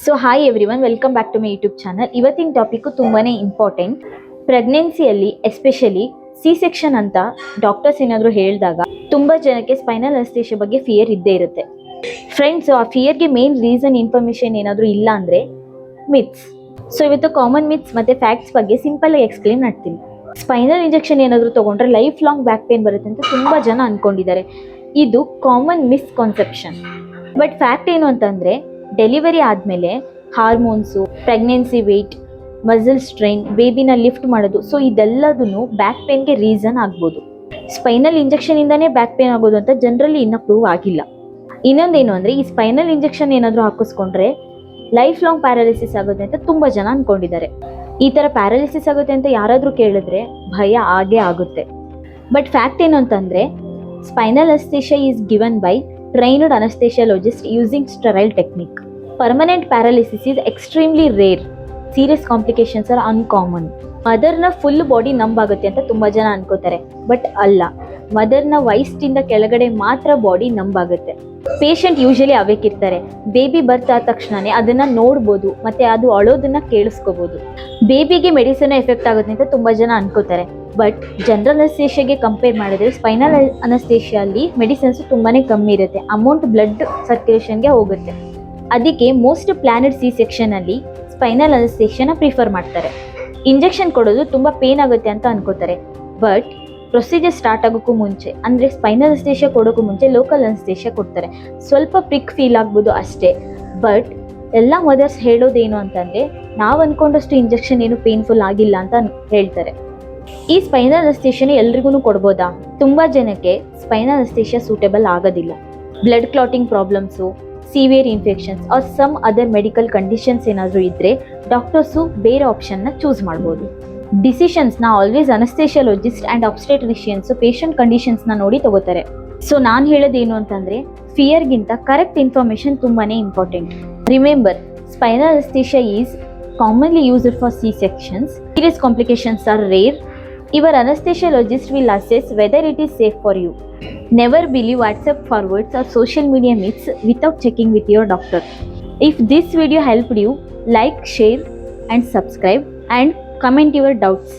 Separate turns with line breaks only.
So hi everyone, welcome back to my YouTube channel. ಇವತ್ತಿನ topic ತುಂಬಾನೇ important. ಪ್ರೆಗ್ನೆನ್ಸಿಯಲ್ಲಿ especially C section ಅಂತ doctors ಏನಾದರೂ ಹೇಳಿದಾಗ ತುಂಬ ಜನಕ್ಕೆ ಸ್ಪೈನಲ್ ಅನಸ್ತೇಷಿಯಾ ಬಗ್ಗೆ ಫಿಯರ್ ಇದ್ದೇ ಇರುತ್ತೆ. ಫ್ರೆಂಡ್ಸ್, ಆ ಫಿಯರ್ಗೆ ಮೇನ್ ರೀಸನ್ ಇನ್ಫಾರ್ಮೇಷನ್ ಏನಾದರೂ ಇಲ್ಲ ಅಂದರೆ ಮಿತ್ಸ್. ಸೊ ಇವತ್ತು ಕಾಮನ್ ಮಿತ್ಸ್ ಮತ್ತು ಫ್ಯಾಕ್ಟ್ಸ್ ಬಗ್ಗೆ ಸಿಂಪಲ್ ಆಗಿ ಎಕ್ಸ್ಪ್ಲೇನ್ ಮಾಡ್ತೀನಿ. ಸ್ಪೈನಲ್ ಇಂಜೆಕ್ಷನ್ ಏನಾದರೂ ತೊಗೊಂಡ್ರೆ ಲೈಫ್ ಲಾಂಗ್ ಬ್ಯಾಕ್ ಪೇನ್ ಬರುತ್ತೆ ಅಂತ ತುಂಬ ಜನ ಅಂದ್ಕೊಂಡಿದ್ದಾರೆ. ಇದು ಕಾಮನ್ ಮಿಸ್ಕನ್ಸೆಪ್ಷನ್. ಬಟ್ ಫ್ಯಾಕ್ಟ್ ಏನು ಅಂತಂದರೆ, ಡೆಲಿವರಿ ಆದಮೇಲೆ hormones, pregnancy weight, muscle strain, ಬೇಬಿನ ಲಿಫ್ಟ್ ಮಾಡೋದು, ಸೊ ಇದೆಲ್ಲದೂ ಬ್ಯಾಕ್ ಪೇನ್ಗೆ ರೀಸನ್ ಆಗ್ಬೋದು. ಸ್ಪೈನಲ್ ಇಂಜೆಕ್ಷನಿಂದನೇ ಬ್ಯಾಕ್ ಪೇನ್ ಆಗೋದು ಅಂತ ಜನರಲಿ ಇನ್ನೂ ಪ್ರೂವ್ ಆಗಿಲ್ಲ. ಇನ್ನೊಂದೇನು ಅಂದರೆ, ಈ ಸ್ಪೈನಲ್ ಇಂಜೆಕ್ಷನ್ ಏನಾದರೂ ಹಾಕಿಸ್ಕೊಂಡ್ರೆ ಲೈಫ್ ಲಾಂಗ್ ಪ್ಯಾರಾಲಿಸಿಸ್ ಆಗುತ್ತೆ ಅಂತ ತುಂಬ ಜನ ಅಂದ್ಕೊಂಡಿದ್ದಾರೆ. ಈ ಥರ ಪ್ಯಾರಾಲಿಸಿಸ್ ಆಗುತ್ತೆ ಅಂತ ಯಾರಾದರೂ ಕೇಳಿದ್ರೆ ಭಯ ಆಗೇ ಆಗುತ್ತೆ. ಬಟ್ ಫ್ಯಾಕ್ಟ್ ಏನು ಅಂತಂದರೆ, spinal anaesthesia is given by trained anaesthesiologist using sterile technique. Permanent paralysis is extremely rare. Serious complications are uncommon. ಮದರ್ನ ಫುಲ್ ಬಾಡಿ ನಂಬಾಗುತ್ತೆ ಅಂತ ತುಂಬ ಜನ ಅನ್ಕೋತಾರೆ, ಬಟ್ ಅಲ್ಲ. ಮದರ್ನ ವೈಸ್ಟಿಂದ ಕೆಳಗಡೆ ಮಾತ್ರ ಬಾಡಿ ನಂಬಾಗುತ್ತೆ. ಪೇಷಂಟ್ ಯೂಶಲಿ ಅವೇಕಿರ್ತಾರೆ. ಬೇಬಿ ಬರ್ತ್ ಆದ ತಕ್ಷಣನೇ ಅದನ್ನು ನೋಡ್ಬೋದು ಮತ್ತು ಅದು ಅಳೋದನ್ನು ಕೇಳಿಸ್ಕೋಬೋದು. ಬೇಬಿಗೆ ಮೆಡಿಸಿನ್ ಎಫೆಕ್ಟ್ ಆಗುತ್ತೆ ಅಂತ ತುಂಬ ಜನ ಅನ್ಕೋತಾರೆ. ಬಟ್ ಜನರಲ್ ಅನಸ್ತೇಷಿಯಾಗೆ ಕಂಪೇರ್ ಮಾಡಿದ್ರೆ ಸ್ಪೈನಲ್ ಅನಸ್ತೇಷಿಯಲ್ಲಿ ಮೆಡಿಸಿನ್ಸ್ ತುಂಬಾ ಕಮ್ಮಿ ಇರುತ್ತೆ. ಅಮೌಂಟ್ ಬ್ಲಡ್ ಸರ್ಕ್ಯುಲೇಷನ್ಗೆ ಹೋಗುತ್ತೆ. ಅದಕ್ಕೆ ಮೋಸ್ಟ್ ಪ್ಲಾನೆಡ್ ಸಿ ಸೆಕ್ಷನಲ್ಲಿ ಸ್ಪೈನಲ್ ಅನಸ್ತೇಷಿಯಾನ ಪ್ರಿಫರ್ ಮಾಡ್ತಾರೆ. ಇಂಜೆಕ್ಷನ್ ಕೊಡೋದು ತುಂಬ ಪೇನ್ ಆಗುತ್ತೆ ಅಂತ ಅನ್ಕೋತಾರೆ. ಬಟ್ ಪ್ರೊಸೀಜರ್ ಸ್ಟಾರ್ಟ್ ಆಗೋಕ್ಕೂ ಮುಂಚೆ, ಅಂದರೆ ಸ್ಪೈನಲ್ ಅನಸ್ತೇಷಿಯಾ ಕೊಡೋಕ್ಕೂ ಮುಂಚೆ ಲೋಕಲ್ ಅನಸ್ತೇಷಿಯಾ ಕೊಡ್ತಾರೆ. ಸ್ವಲ್ಪ ಪ್ರಿಕ್ ಫೀಲ್ ಆಗ್ಬೋದು ಅಷ್ಟೇ. ಬಟ್ ಎಲ್ಲ ಮದರ್ಸ್ ಹೇಳೋದೇನು ಅಂತಂದರೆ, ನಾವು ಅಂದ್ಕೊಂಡಷ್ಟು ಇಂಜೆಕ್ಷನ್ ಏನು ಪೇನ್ಫುಲ್ ಆಗಿಲ್ಲ ಅಂತ ಹೇಳ್ತಾರೆ. ಈ ಸ್ಪೈನಲ್ ಅನಸ್ತೇಷಿಯಾನ ಎಲ್ರಿಗೂ ಕೊಡ್ಬೋದಾ? ತುಂಬ ಜನಕ್ಕೆ ಸ್ಪೈನಲ್ ಅನಸ್ತೇಷಿಯಾ ಸೂಟೇಬಲ್ ಆಗೋದಿಲ್ಲ. Blood clotting problems, severe infections or some other medical conditions ಏನಾದರೂ ಇದ್ದರೆ ಡಾಕ್ಟರ್ಸು ಬೇರೆ ಆಪ್ಷನ್ನ ಚೂಸ್ ಮಾಡ್ಬೋದು. ಡಿಸಿಷನ್ಸ್ನ always anaesthesiologist and obstetricians patient ಕಂಡೀಷನ್ಸ್ನ ನೋಡಿ ತಗೋತಾರೆ. ಸೊ ನಾನು ಹೇಳೋದೇನು ಅಂತಂದರೆ, ಫಿಯರ್ಗಿಂತ ಕರೆಕ್ಟ್ ಇನ್ಫಾರ್ಮೇಷನ್ ತುಂಬಾ important. Remember, spinal anaesthesia is commonly used for C-sections. Serious complications are rare. Your anesthesiologist will assess whether it is safe for you. Never believe WhatsApp forwards or social media myths without checking with your doctor. If this video helped you, like, share and subscribe and comment your doubts.